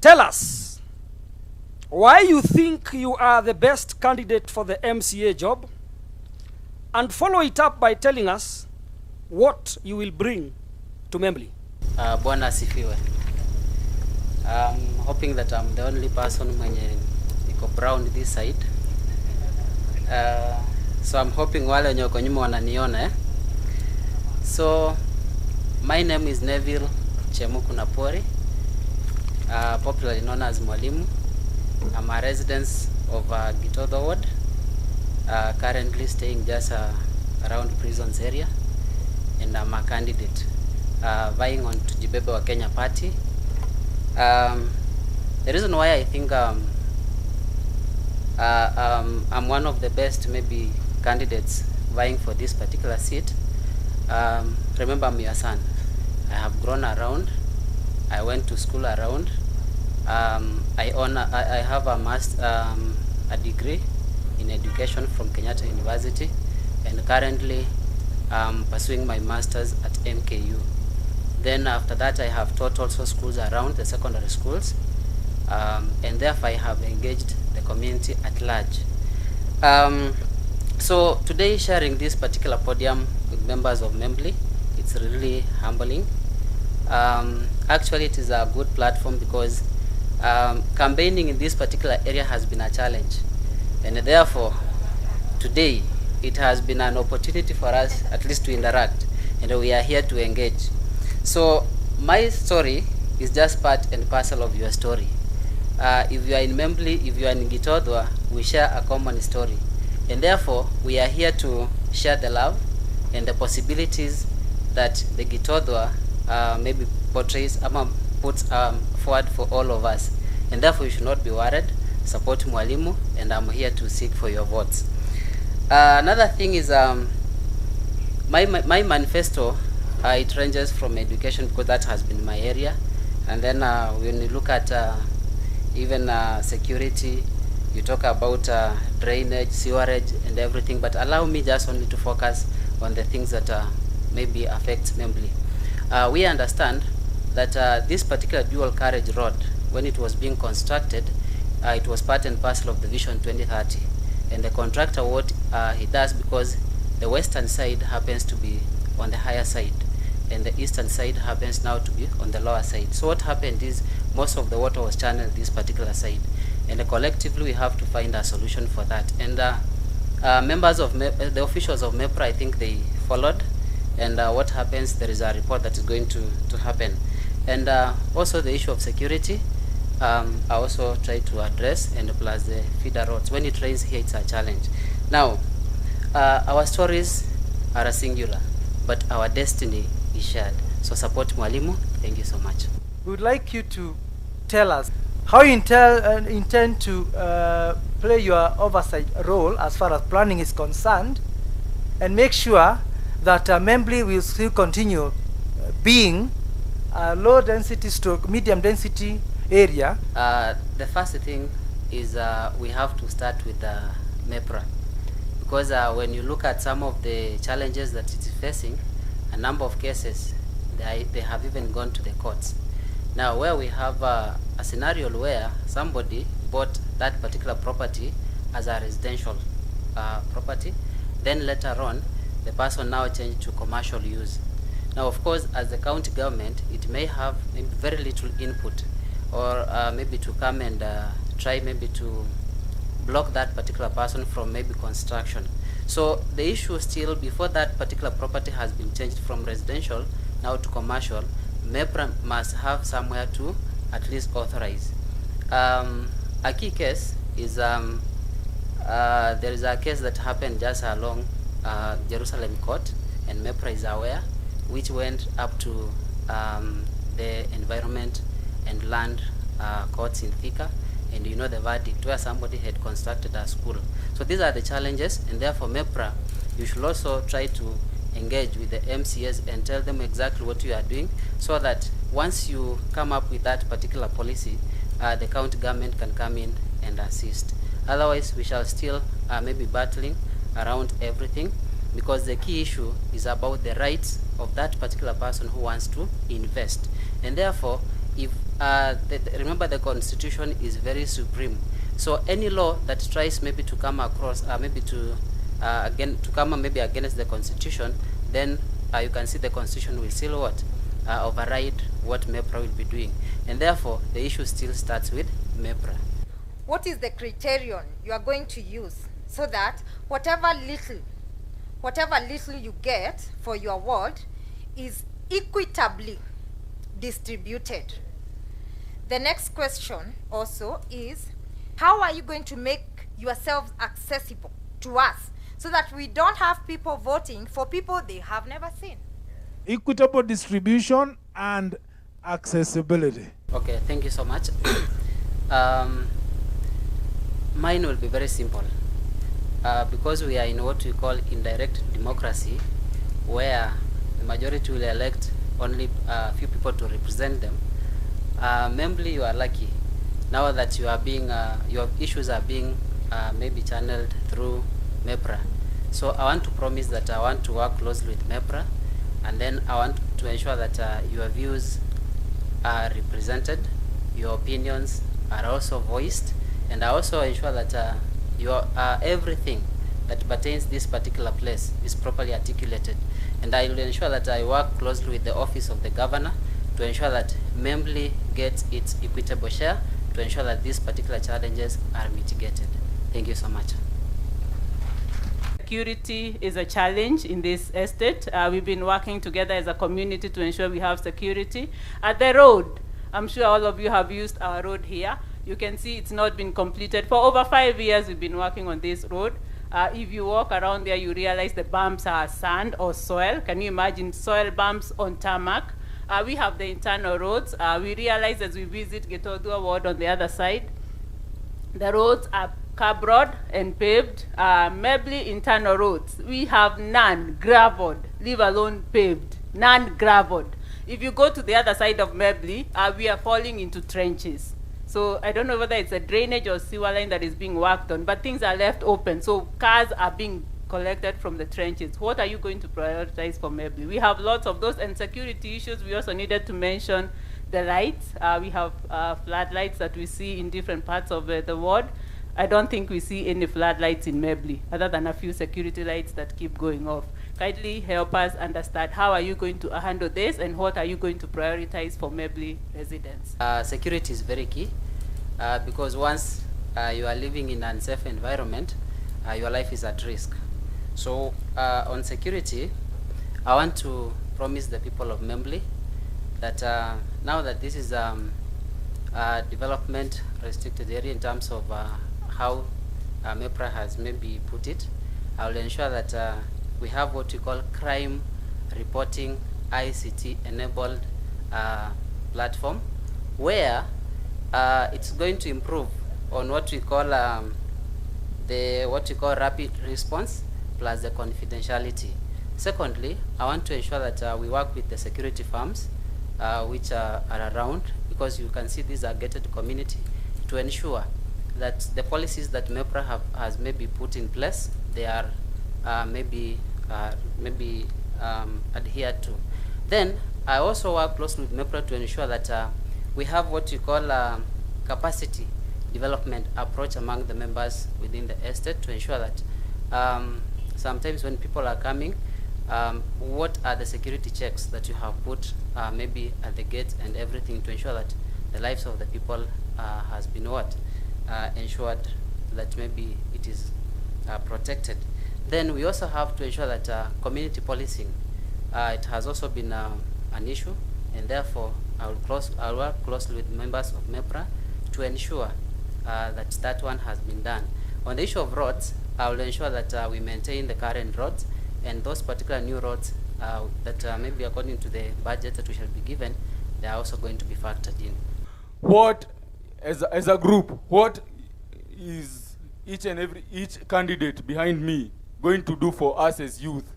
Tell us why you think you are the best candidate for the MCA job, and follow it up by telling us what you will bring to MEMBLEY. Bwana asifiwe. I'm hoping that I'm the only person mwenye niko brown this side. So I'm hoping wale wenye wako nyuma wananiona. So my name is Nevil Chemuku Napwori, popularly known as Mwalimu. I'm a resident of Gitothua ward, currently staying just around prisons area, and I'm a candidate vying on to Jibebe wa Kenya party. The reason why I think I'm one of the best maybe candidates vying for this particular seat. Remember, I'm your son. I have grown around. I went to school around. I have a degree in education from Kenyatta University, and currently I'm pursuing my masters at MKU. Then after that, I have taught also schools around the secondary schools, and therefore I have engaged the community at large. So today, sharing this particular podium with members of MEMBLEY, it's really humbling. Actually, it is a good platform because campaigning in this particular area has been a challenge, and therefore today it has been an opportunity for us at least to interact, and we are here to engage. So my story is just part and parcel of your story. If you are in MEMBLEY, if you are in Gitothua, we share a common story, and therefore we are here to share the love and the possibilities that the Gitothua maybe portrays, puts forward for all of us, and therefore you should not be worried. Support Mwalimu, and I'm here to seek for your votes. Another thing is my manifesto, it ranges from education because that has been my area, and then when you look at even security, you talk about drainage, sewerage, and everything, but allow me just only to focus on the things that maybe affect MEMBLEY. We understand that this particular dual carriage road, when it was being constructed, it was part and parcel of the Vision 2030, and the contractor, what he does, because the western side happens to be on the higher side and the eastern side happens now to be on the lower side. So what happened is most of the water was channeled this particular side, and collectively we have to find a solution for that. And members of the officials of MEPRA, I think they followed, and what happens, there is a report that is going to happen. And also the issue of security, I also try to address, and plus the feeder roads. When it rains here, it's a challenge. Now, our stories are singular, but our destiny is shared. So support Mwalimu. Thank you so much. We would like you to tell us how you intend to play your oversight role as far as planning is concerned, and make sure that MEMBLEY will still continue being a low density stroke medium density area. The first thing is we have to start with MEPRA, because when you look at some of the challenges that it is facing, a number of cases, they have even gone to the courts. Now, where we have a scenario where somebody bought that particular property as a residential property, then later on, the person now changed to commercial use. Now, of course, as the county government, it may have maybe very little input, or maybe to come and try maybe to block that particular person from maybe construction. So the issue still, before that particular property has been changed from residential now to commercial, MEPRA must have somewhere to at least authorize. A key case is there is a case that happened just along Jerusalem Court, and MEPRA is aware, which went up to the Environment and Land Courts in Thika, and you know the verdict, where somebody had constructed a school. So these are the challenges, and therefore MEPRA, you should also try to engage with the MCS and tell them exactly what you are doing, so that once you come up with that particular policy, the county government can come in and assist. Otherwise, we shall still maybe battling around everything, because the key issue is about the rights of that particular person who wants to invest. And therefore, if remember the Constitution is very supreme. So any law that tries maybe to come across, maybe to come maybe against the Constitution, then you can see the Constitution will still what? Override what MEPRA will be doing. And therefore, the issue still starts with MEPRA. What is the criterion you are going to use so that whatever little you get for your ward is equitably distributed? The next question also is, how are you going to make yourselves accessible to us so that we don't have people voting for people they have never seen? Equitable distribution and accessibility. Okay, thank you so much. Mine will be very simple. Because we are in what we call indirect democracy, where the majority will elect only a few people to represent them. MEMBLEY, you are lucky now that you are being, your issues are being maybe channeled through MEPRA. So I want to promise that I want to work closely with MEPRA, and then I want to ensure that your views are represented, your opinions are also voiced, and I also ensure that your everything that pertains this particular place is properly articulated. And I will ensure that I work closely with the Office of the Governor to ensure that MEMBLEY gets its equitable share, to ensure that these particular challenges are mitigated. Thank you so much. Security is a challenge in this estate. We've been working together as a community to ensure we have security. At the road, I'm sure all of you have used our road here. You can see it's not been completed. For over 5 years, we've been working on this road. If you walk around there, you realize the bumps are sand or soil. Can you imagine soil bumps on tarmac? We have the internal roads. We realize as we visit Gitothua ward on the other side, the roads are curb road and paved. MEMBLEY internal roads, we have none graveled, leave alone paved, none graveled. If you go to the other side of MEMBLEY, we are falling into trenches. So I don't know whether it's a drainage or sewer line that is being worked on, but things are left open. So cars are being collected from the trenches. What are you going to prioritize for MEMBLEY? We have lots of those, and security issues. We also needed to mention the lights. We have floodlights that we see in different parts of the ward. I don't think we see any floodlights in MEMBLEY, other than a few security lights that keep going off. Kindly help us understand how are you going to handle this, and what are you going to prioritize for MEMBLEY residents? Security is very key, because once you are living in an unsafe environment, your life is at risk. So on security, I want to promise the people of MEMBLEY that now that this is a development restricted area in terms of how MEPRA has maybe put it, I will ensure that we have what we call crime reporting ICT enabled platform, where it's going to improve on what we call rapid response plus the confidentiality. Secondly, I want to ensure that we work with the security firms which are around, because you can see these are gated community, to ensure that the policies that MEPRA has maybe put in place, they are maybe adhered to. Then I also work closely with MEPRA to ensure that we have what we call capacity development approach among the members within the estate, to ensure that sometimes when people are coming, what are the security checks that you have put maybe at the gate and everything, to ensure that the lives of the people has been ensured, that maybe it is protected. Then we also have to ensure that community policing, it has also been an issue, and therefore I'll work closely with members of MEPRA to ensure that one has been done. On the issue of roads, I will ensure that we maintain the current roads, and those particular new roads that maybe according to the budget that we shall be given, they are also going to be factored in. What, as a group, what is each candidate behind me going to do for us as youth,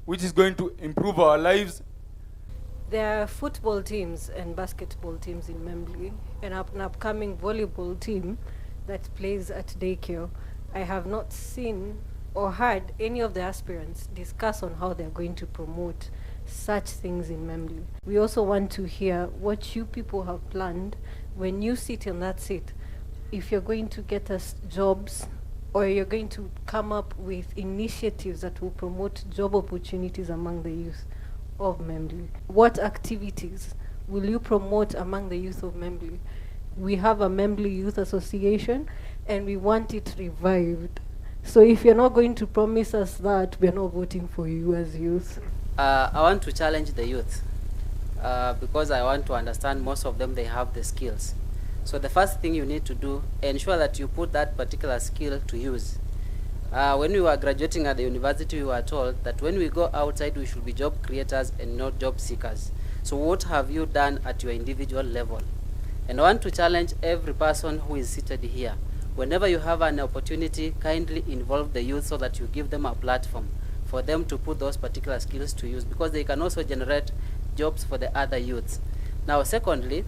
which is going to improve our lives? There are football teams and basketball teams in MEMBLEY, and an upcoming volleyball team that plays at daycare. I have not seen or heard any of the aspirants discuss on how they're going to promote such things in MEMBLEY. We also want to hear what you people have planned when you sit in that seat. If you're going to get us jobs, or you're going to come up with initiatives that will promote job opportunities among the youth of MEMBLEY. What activities will you promote among the youth of MEMBLEY? We have a MEMBLEY Youth Association, and we want it revived. So if you're not going to promise us that, we're not voting for you as youth. I want to challenge the youth because I want to understand most of them, they have the skills. So the first thing you need to do, ensure that you put that particular skill to use. When we were graduating at the university, we were told that when we go outside, we should be job creators and not job seekers. So what have you done at your individual level? And I want to challenge every person who is seated here. Whenever you have an opportunity, kindly involve the youth so that you give them a platform for them to put those particular skills to use, because they can also generate jobs for the other youths. Now, secondly,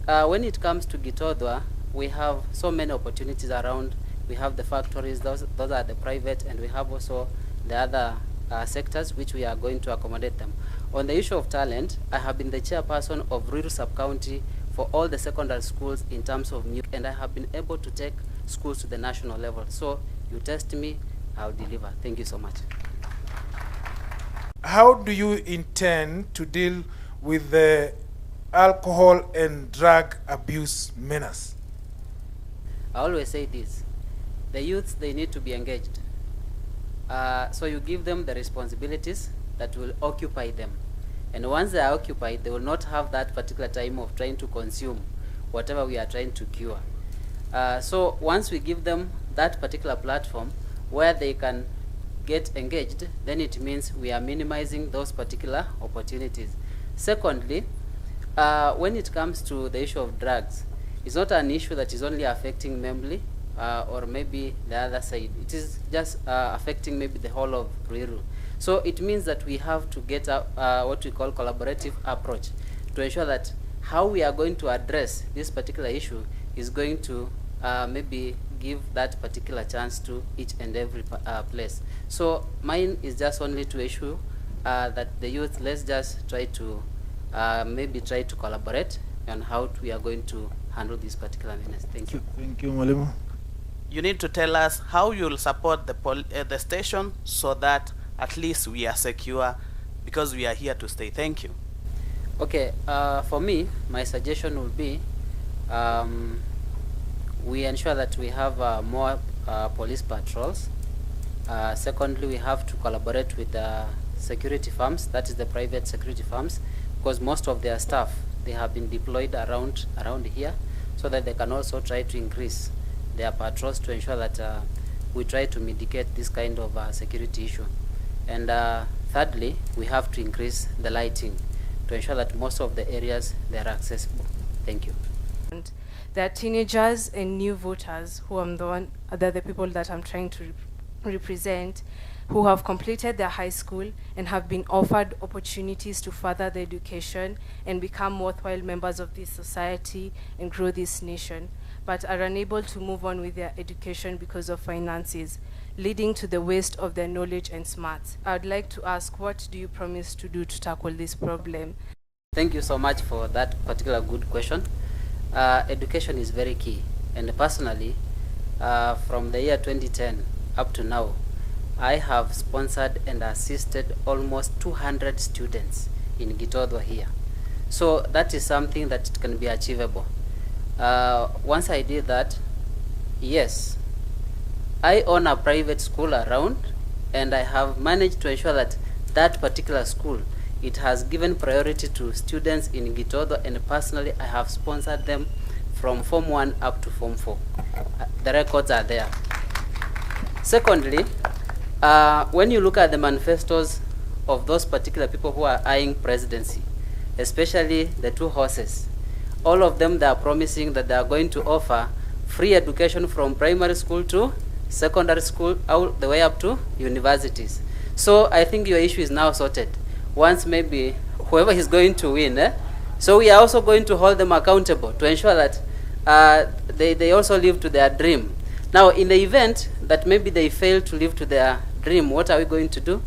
when it comes to Gitothua, we have so many opportunities around. We have the factories, those are the private, and we have also the other sectors which we are going to accommodate them. On the issue of talent, I have been the chairperson of RUIRU sub-county for all the secondary schools in terms of music, and I have been able to take schools to the national level. So you test me, I'll deliver. Thank you so much. How do you intend to deal with the alcohol and drug abuse menace? I always say this: the youths, they need to be engaged. So you give them the responsibilities that will occupy them. And once they are occupied, they will not have that particular time of trying to consume whatever we are trying to cure. So once we give them that particular platform where they can get engaged, then it means we are minimizing those particular opportunities. Secondly, when it comes to the issue of drugs, it's not an issue that is only affecting MEMBLEY or maybe the other side. It is just affecting maybe the whole of RUIRU. So it means that we have to get what we call collaborative approach to ensure that how we are going to address this particular issue is going to maybe give that particular chance to each and every place. So mine is just only to issue that the youth, let's just try to maybe try to collaborate on how we are going to handle this particular menace. Thank you. Thank you, Mwalimu. You need to tell us how you'll support the station so that at least we are secure, because we are here to stay. Thank you. Okay, for me, my suggestion would be we ensure that we have more police patrols. Secondly, we have to collaborate with the security firms, that is the private security firms, because most of their staff, they have been deployed around here, so that they can also try to increase their patrols to ensure that we try to mitigate this kind of security issue. And thirdly, we have to increase the lighting to ensure that most of the areas, they are accessible. Thank you. And there are teenagers and new voters who they're the people that I'm trying to represent, who have completed their high school and have been offered opportunities to further their education and become worthwhile members of this society and grow this nation, but are unable to move on with their education because of finances, leading to the waste of their knowledge and smarts. I would like to ask, what do you promise to do to tackle this problem? Thank you so much for that particular good question. Education is very key, and personally, from the year 2010 up to now, I have sponsored and assisted almost 200 students in Gitothua here. So that is something that can be achievable. Once I did that, yes, I own a private school around, and I have managed to ensure that that particular school, it has given priority to students in Gitothua, and personally I have sponsored them from Form 1 up to Form 4. The records are there. Secondly, when you look at the manifestos of those particular people who are eyeing presidency, especially the two horses, all of them, they are promising that they are going to offer free education from primary school to secondary school, all the way up to universities. So I think your issue is now sorted. Once maybe whoever is going to win, so we are also going to hold them accountable to ensure that they also live to their dream. Now, in the event that maybe they fail to live to their dream, what are we going to do?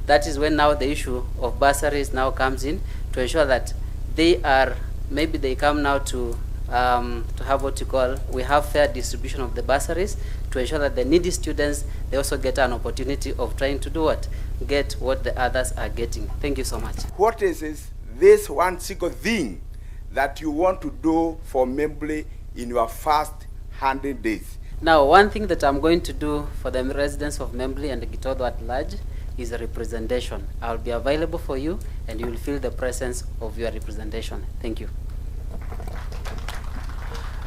that is when now the issue of bursaries now comes in, to ensure that they are, maybe they come now to have what you call, we have fair distribution of the bursaries, to ensure that the needy students, they also get an opportunity of trying to do what? Get what the others are getting. Thank you so much. What is this one single thing that you want to do for MEMBLEY in your first 100 days? Now, one thing that I'm going to do for the residents of MEMBLEY and Gitothua at large is a representation. I'll be available for you, and you will feel the presence of your representation. Thank you.